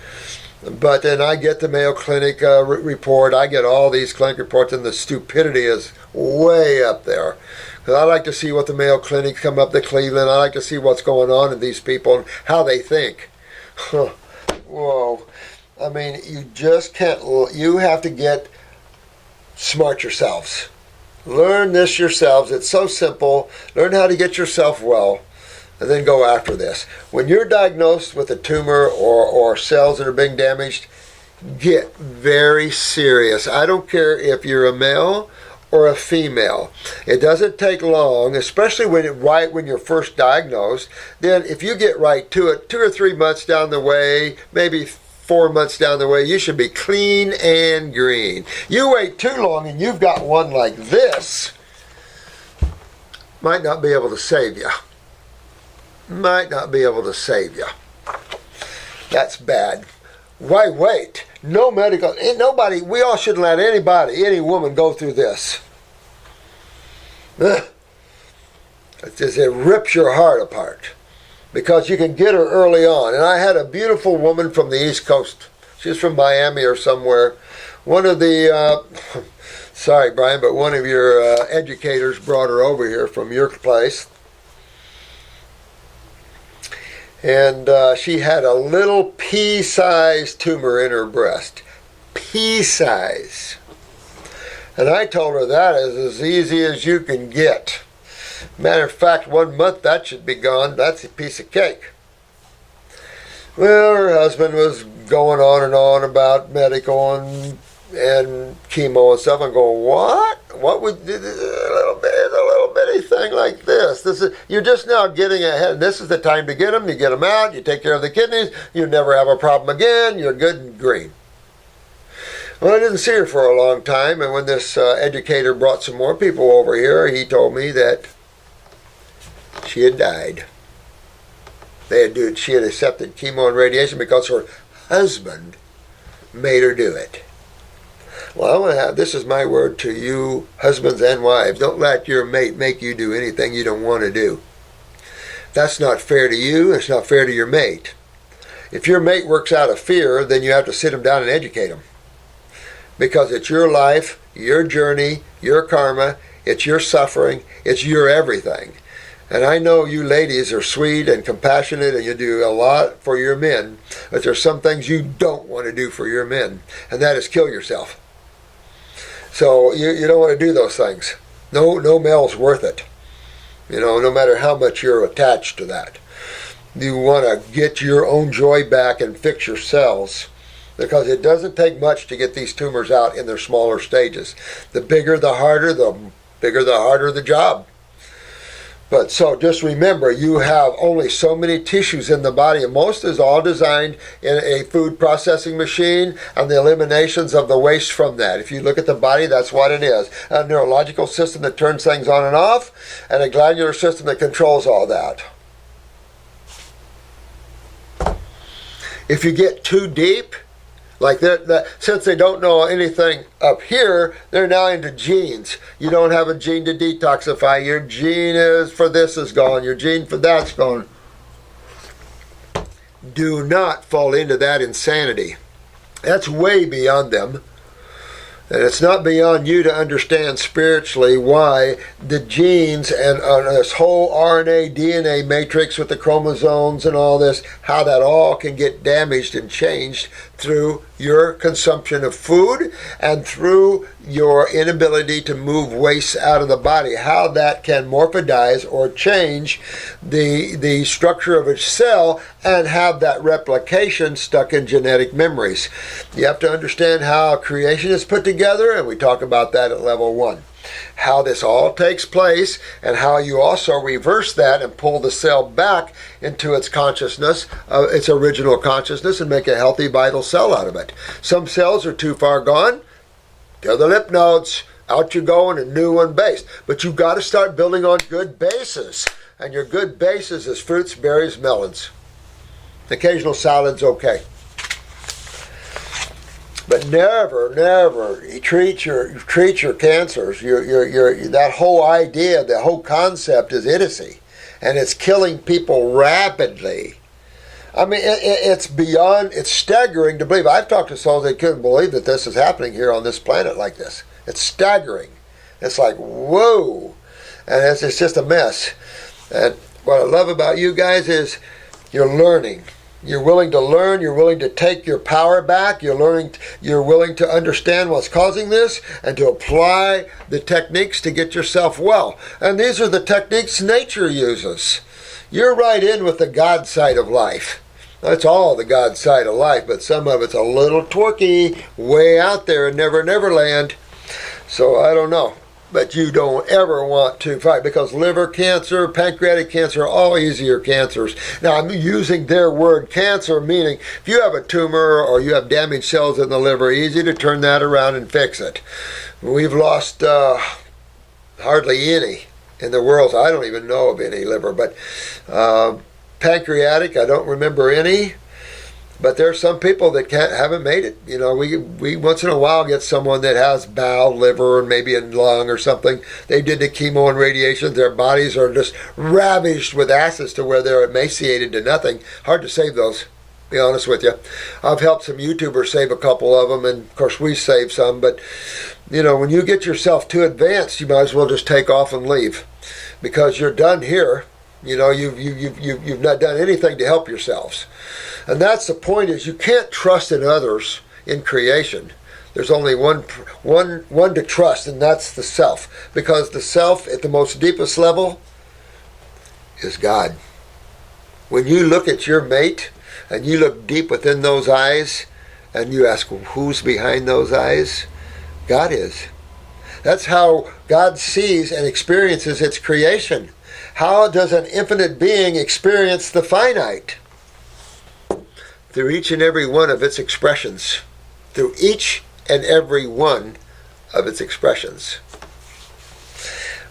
But then I get the Mayo Clinic report. I get all these clinic reports, and the stupidity is way up there. Because I like to see what the Mayo Clinic come up to Cleveland. I like to see what's going on in these people and how they think. Whoa. I mean, you just can't, you have to get smart yourselves. Learn this yourselves. It's so simple. Learn how to get yourself well, and then go after this. When you're diagnosed with a tumor or cells that are being damaged, get very serious. I don't care if you're a male or a female. It doesn't take long, especially when you're first diagnosed. Then if you get right to it, 2 or 3 months down the way, maybe 4 months down the way, you should be clean and green. You wait too long and you've got one like this, might not be able to save you. That's bad. Why wait? No medical, nobody, we all shouldn't let any woman go through this. It rips your heart apart. Because you can get her early on. And I had a beautiful woman from the East Coast. She's from Miami or somewhere. One of the, sorry Brian, but one of your educators brought her over here from your place. And she had a little pea-sized tumor in her breast. Pea-size. And I told her that is as easy as you can get. Matter of fact, 1 month that should be gone. That's a piece of cake. Well, her husband was going on and on about medical and chemo and stuff. I'm going, what? What would a little bitty thing like this? You're just now getting ahead. This is the time to get them. You get them out. You take care of the kidneys. You never have a problem again. You're good and green. Well, I didn't see her for a long time, and when this educator brought some more people over here, he told me that she had died. She had accepted chemo and radiation because her husband made her do it. Well, this is my word to you, husbands and wives. Don't let your mate make you do anything you don't want to do. That's not fair to you. It's not fair to your mate. If your mate works out of fear, then you have to sit them down and educate them. Because it's your life, your journey, your karma, it's your suffering, it's your everything. And I know you ladies are sweet and compassionate and you do a lot for your men, but there's some things you don't want to do for your men, and that is kill yourself. So you don't want to do those things. No male's worth it. No matter how much you're attached to that. You want to get your own joy back and fix your cells, because it doesn't take much to get these tumors out in their smaller stages. The bigger the harder the job. But so just remember, you have only so many tissues in the body, and most is all designed in a food processing machine and the eliminations of the waste from that. If you look at the body, that's what it is. A neurological system that turns things on and off, and a glandular system that controls all that. If you get too deep, like since they don't know anything up here, they're now into genes. You don't have a gene to detoxify. Your gene is for this is gone. Your gene for that's gone. Do not fall into that insanity. That's way beyond them. And it's not beyond you to understand spiritually why the genes and this whole RNA, DNA matrix with the chromosomes and all this, how that all can get damaged and changed through your consumption of food and through your inability to move waste out of the body. How that can morphidize or change the structure of a cell and have that replication stuck in genetic memories. You have to understand how creation is put together, and we talk about that at level 1. How this all takes place and how you also reverse that and pull the cell back into its consciousness, its original consciousness, and make a healthy, vital cell out of it. Some cells are too far gone. To the lymph nodes. Out you go in a new one base. But you've got to start building on good bases. And your good bases is fruits, berries, melons. Occasional salad's okay. But never treat your cancers. That whole idea, the whole concept is idiocy, and it's killing people rapidly. I mean, it's staggering to believe. I've talked to souls that couldn't believe that this is happening here on this planet like this. It's staggering. It's like, whoa, and it's just a mess. And what I love about you guys is you're learning. You're willing to learn. You're willing to take your power back. You're willing to understand what's causing this and to apply the techniques to get yourself well. And these are the techniques nature uses. You're right in with the God side of life. That's all the God side of life, but some of it's a little twerky, way out there in Never Land. So I don't know. But you don't ever want to fight, because liver cancer, pancreatic cancer are all easier cancers. Now, I'm using their word cancer, meaning if you have a tumor or you have damaged cells in the liver, easy to turn that around and fix it. We've lost hardly any in the world. I don't even know of any liver, but pancreatic, I don't remember any. But there are some people that haven't made it. We once in a while get someone that has bowel, liver, and maybe a lung or something. They did the chemo and radiation. Their bodies are just ravished with acids to where they're emaciated to nothing. Hard to save those, to be honest with you. I've helped some YouTubers save a couple of them, and of course we saved some. But, when you get yourself too advanced, you might as well just take off and leave, because you're done here. You've not done anything to help yourselves. And that's the point, is you can't trust in others in creation. There's only one to trust, and that's the self. Because the self, at the most deepest level, is God. When you look at your mate, and you look deep within those eyes, and you ask, who's behind those eyes? God is. That's how God sees and experiences its creation. How does an infinite being experience the finite? Through each and every one of its expressions. Through each and every one of its expressions.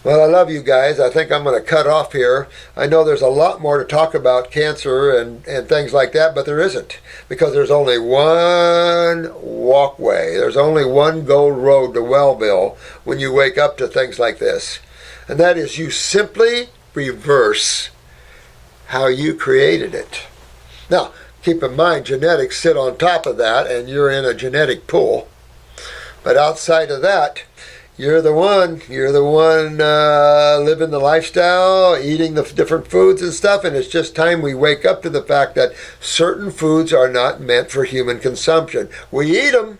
Well, I love you guys. I think I'm going to cut off here. I know there's a lot more to talk about cancer and things like that, but there isn't. Because there's only one walkway. There's only one gold road to Wellville when you wake up to things like this. And that is, you simply reverse how you created it. Now, Keep in mind, genetics sit on top of that, and you're in a genetic pool. But outside of that, you're the one living the lifestyle, eating the different foods and stuff, and it's just time we wake up to the fact that certain foods are not meant for human consumption. We eat them,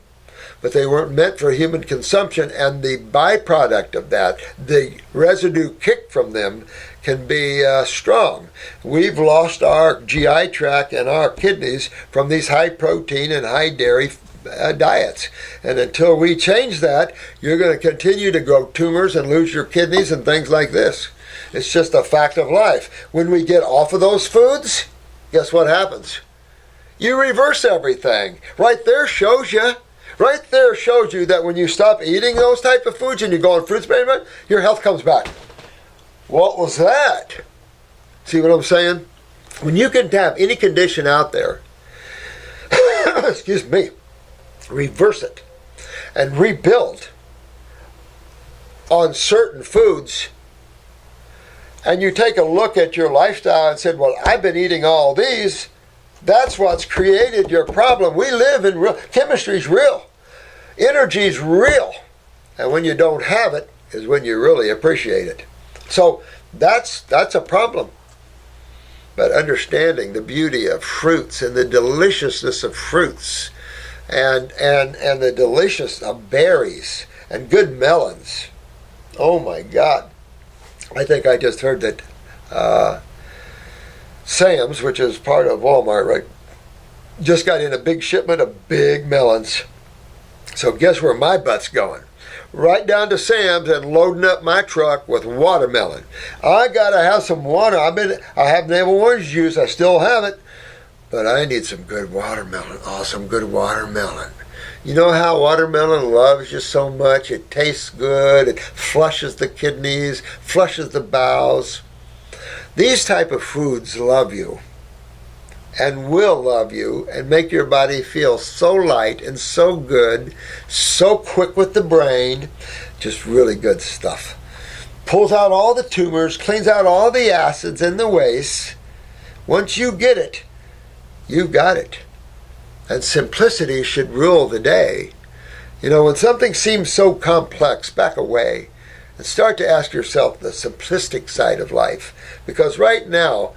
but they weren't meant for human consumption, and the byproduct of that, the residue kick from them, can be strong. We've lost our GI tract and our kidneys from these high protein and high dairy diets. And until we change that, you're going to continue to grow tumors and lose your kidneys and things like this. It's just a fact of life. When we get off of those foods, guess what happens? You reverse everything. Right there shows you. Right there shows you that when you stop eating those type of foods and you go on fruits management, your health comes back. What was that? See what I'm saying? When you can have any condition out there, excuse me, reverse it and rebuild on certain foods, and you take a look at your lifestyle and said, well, I've been eating all these, that's what's created your problem. We live in real, chemistry's real, energy's real, and when you don't have it is when you really appreciate it. So that's a problem. But understanding the beauty of fruits and the deliciousness of fruits and the delicious of berries and good melons. Oh my God. I think I just heard that Sam's, which is part of Walmart, right, just got in a big shipment of big melons. So guess where my butt's going? Right down to Sam's and loading up my truck with watermelon. I gotta have some water. I have navel orange juice. I still have it, but I need some good watermelon. Oh, some good watermelon. You know how watermelon loves you so much? It tastes good. It flushes the kidneys, flushes the bowels. These type of foods love you and will love you and make your body feel so light and so good, so quick with the brain, just really good stuff. Pulls out all the tumors, cleans out all the acids and the waste. Once you get it, you've got it. And simplicity should rule the day. You know, when something seems so complex, back away and start to ask yourself the simplistic side of life. Because right now,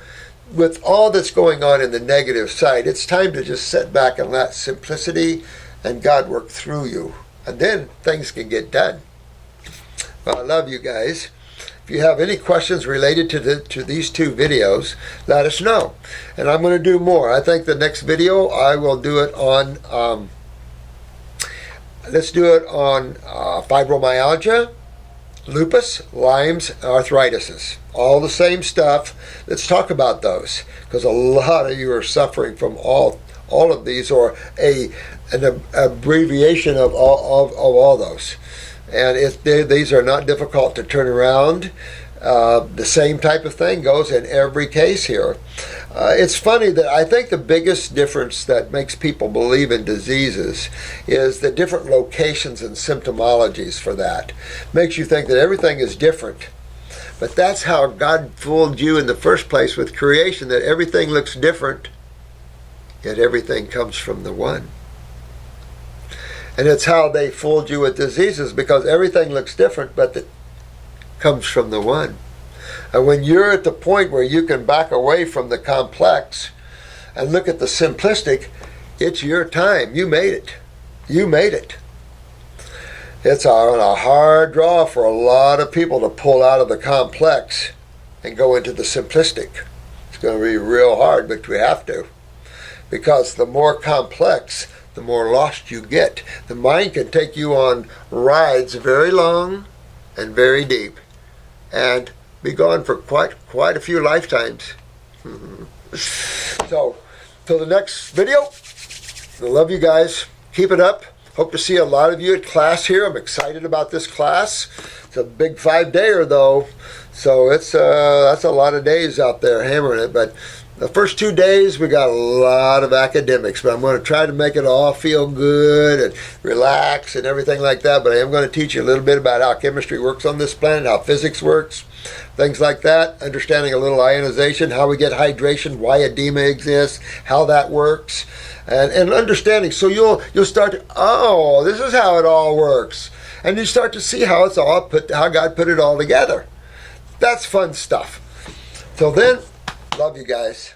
with all that's going on in the negative side, it's time to just sit back and let simplicity and God work through you. And then things can get done. Well, I love you guys. If you have any questions related to these two videos, let us know. And I'm going to do more. I think the next video, I will do it on, let's do it on fibromyalgia, lupus, Lyme's, arthritis. All the same stuff. Let's talk about those, because a lot of you are suffering from all of these, or an abbreviation of all those. And these are not difficult to turn around. The same type of thing goes in every case here. It's funny that I think the biggest difference that makes people believe in diseases is the different locations and symptomologies for that. Makes you think that everything is different. But that's how God fooled you in the first place with creation, that everything looks different, yet everything comes from the one. And it's how they fooled you with diseases, because everything looks different, but it comes from the one. And when you're at the point where you can back away from the complex and look at the simplistic, it's your time. You made it. You made it. It's a hard draw for a lot of people to pull out of the complex and go into the simplistic. It's going to be real hard, but we have to. Because the more complex, the more lost you get. The mind can take you on rides very long and very deep and be gone for quite a few lifetimes. So, till the next video, I love you guys. Keep it up. Hope to see a lot of you at class here. I'm excited about this class. It's a big 5-dayer though, so it's that's a lot of days out there hammering it. But The first 2 days we got a lot of academics, but I'm going to try to make it all feel good and relax and everything like that. But I am going to teach you a little bit about how chemistry works on this planet, how physics works, things like that. Understanding a little ionization, how we get hydration, why edema exists, how that works, and understanding. So you'll start to, oh, this is how it all works, and you start to see how it's all put, how God put it all together. That's fun stuff. Till then. Love you guys.